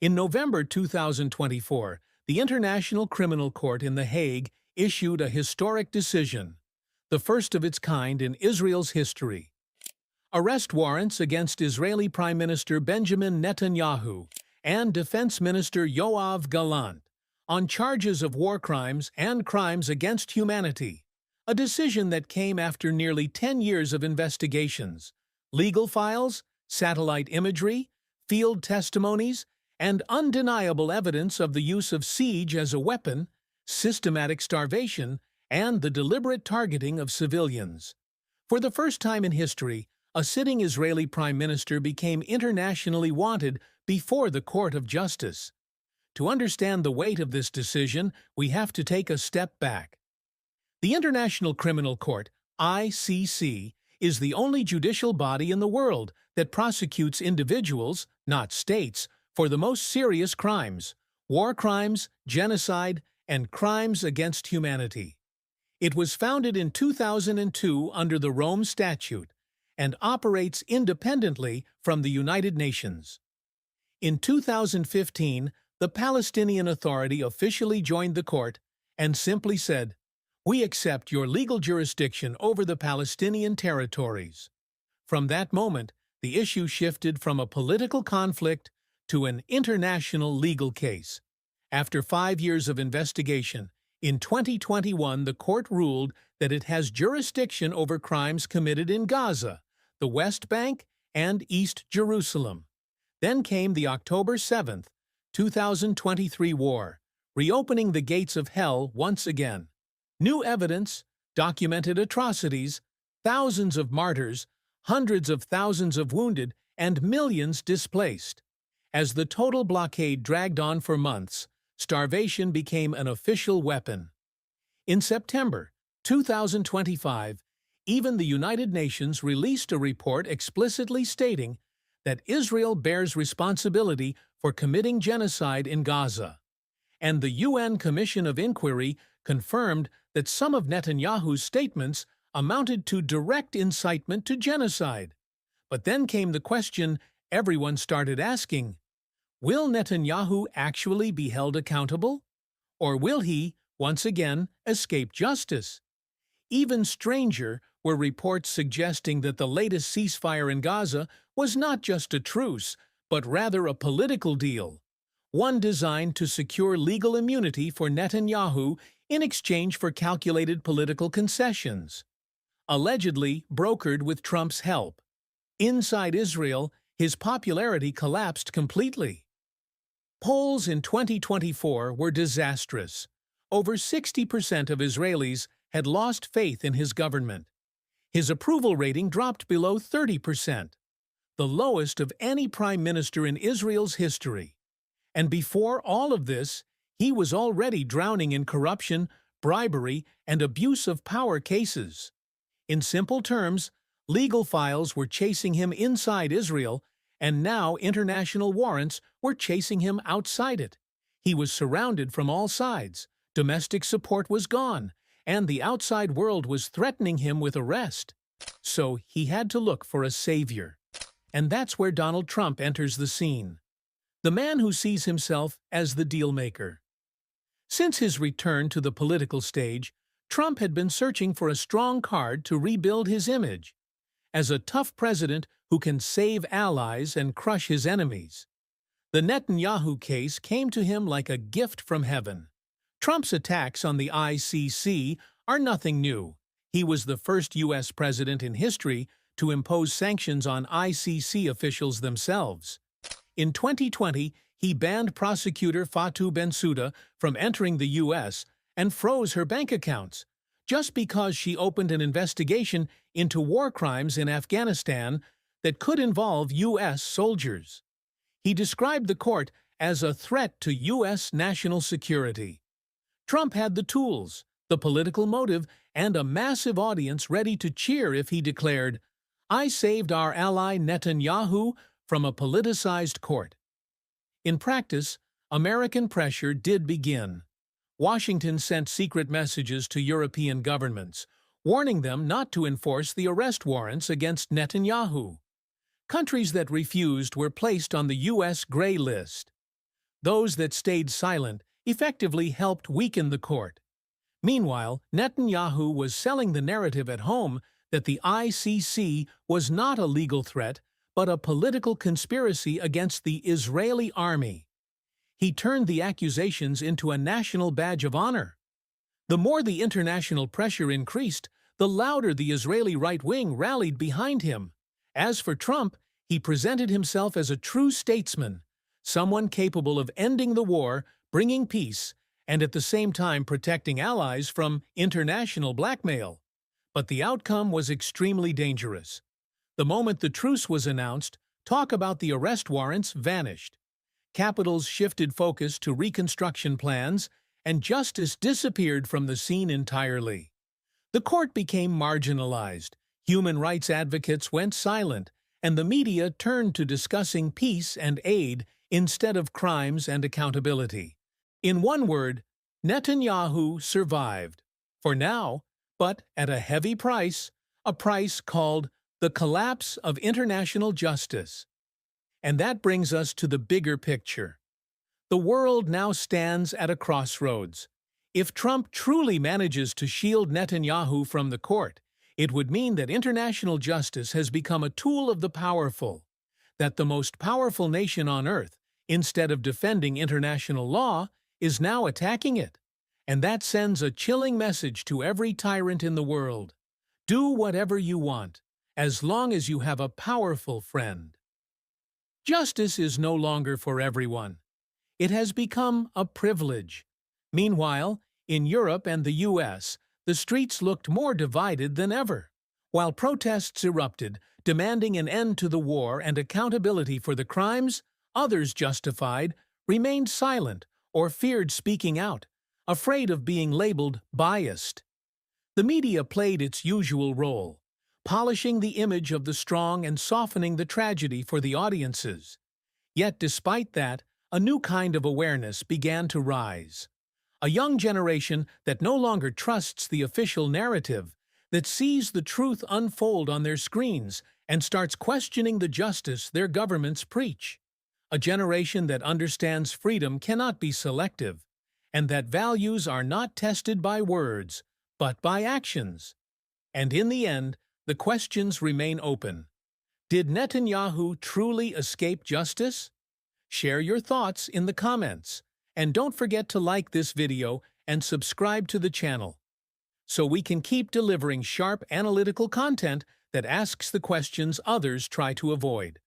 In November 2024, the International Criminal Court in The Hague issued a historic decision, the first of its kind in Israel's history. Arrest warrants against Israeli Prime Minister Benjamin Netanyahu and Defense Minister Yoav Gallant on charges of war crimes and crimes against humanity, a decision that came after nearly 10 years of investigations, legal files, satellite imagery, field testimonies, and undeniable evidence of the use of siege as a weapon, systematic starvation, and the deliberate targeting of civilians. For the first time in history, a sitting Israeli prime minister became internationally wanted before the Court of Justice. To understand the weight of this decision, we have to take a step back. The International Criminal Court, ICC, is the only judicial body in the world that prosecutes individuals, not states, for the most serious crimes: war crimes, genocide, and crimes against humanity. It was founded in 2002 under the Rome Statute and operates independently from the United Nations. In 2015, the Palestinian Authority officially joined the court and simply said, "We accept your legal jurisdiction over the Palestinian territories." From that moment, the issue shifted from a political conflict to an international legal case. After 5 years of investigation, in 2021 the court ruled that it has jurisdiction over crimes committed in Gaza, the West Bank, and East Jerusalem. Then came the October 7, 2023 war, reopening the gates of hell once again. New evidence, documented atrocities, thousands of martyrs, hundreds of thousands of wounded, and millions displaced. As the total blockade dragged on for months, starvation became an official weapon. In September 2025, even the United Nations released a report explicitly stating that Israel bears responsibility for committing genocide in Gaza. And the UN Commission of Inquiry confirmed that some of Netanyahu's statements amounted to direct incitement to genocide. But then came the question everyone started asking: will Netanyahu actually be held accountable? Or will he, once again, escape justice? Even stranger were reports suggesting that the latest ceasefire in Gaza was not just a truce, but rather a political deal, one designed to secure legal immunity for Netanyahu in exchange for calculated political concessions, allegedly brokered with Trump's help. Inside Israel, his popularity collapsed completely. Polls in 2024 were disastrous. Over 60% of Israelis had lost faith in his government. His approval rating dropped below 30%, the lowest of any prime minister in Israel's history. And before all of this, he was already drowning in corruption, bribery, and abuse of power cases. In simple terms, legal files were chasing him inside Israel, and now international warrants were chasing him outside it. He was surrounded from all sides, domestic support was gone, and the outside world was threatening him with arrest. So he had to look for a savior. And that's where Donald Trump enters the scene, the man who sees himself as the deal-maker. Since his return to the political stage, Trump had been searching for a strong card to rebuild his image as a tough president who can save allies and crush his enemies. The Netanyahu case came to him like a gift from heaven. Trump's attacks on the ICC are nothing new. He was the first U.S. president in history to impose sanctions on ICC officials themselves. In 2020, he banned prosecutor Fatou Bensouda from entering the U.S. and froze her bank accounts, just because she opened an investigation into war crimes in Afghanistan that could involve U.S. soldiers. He described the court as a threat to U.S. national security. Trump had the tools, the political motive, and a massive audience ready to cheer if he declared, "I saved our ally Netanyahu from a politicized court." In practice, American pressure did begin. Washington sent secret messages to European governments, warning them not to enforce the arrest warrants against Netanyahu. Countries that refused were placed on the U.S. gray list. Those that stayed silent effectively helped weaken the court. Meanwhile, Netanyahu was selling the narrative at home that the ICC was not a legal threat, but a political conspiracy against the Israeli army. He turned the accusations into a national badge of honor. The more the international pressure increased, the louder the Israeli right wing rallied behind him. As for Trump, he presented himself as a true statesman, someone capable of ending the war, bringing peace, and at the same time protecting allies from international blackmail. But the outcome was extremely dangerous. The moment the truce was announced, talk about the arrest warrants vanished. Capitals shifted focus to reconstruction plans, and justice disappeared from the scene entirely. The court became marginalized, human rights advocates went silent, and the media turned to discussing peace and aid instead of crimes and accountability. In one word, Netanyahu survived. For now, but at a heavy price, a price called the collapse of international justice. And that brings us to the bigger picture. The world now stands at a crossroads. If Trump truly manages to shield Netanyahu from the court, it would mean that international justice has become a tool of the powerful, that the most powerful nation on earth, instead of defending international law, is now attacking it. And that sends a chilling message to every tyrant in the world. Do whatever you want, as long as you have a powerful friend. Justice is no longer for everyone. It has become a privilege. Meanwhile, in Europe and the US, the streets looked more divided than ever. While protests erupted, demanding an end to the war and accountability for the crimes others justified, remained silent or feared speaking out, afraid of being labeled biased. The media played its usual role, polishing the image of the strong and softening the tragedy for the audiences. Yet despite that, a new kind of awareness began to rise. A young generation that no longer trusts the official narrative, that sees the truth unfold on their screens and starts questioning the justice their governments preach. A generation that understands freedom cannot be selective, and that values are not tested by words, but by actions. And in the end, the questions remain open. Did Netanyahu truly escape justice? Share your thoughts in the comments, and don't forget to like this video and subscribe to the channel, so we can keep delivering sharp analytical content that asks the questions others try to avoid.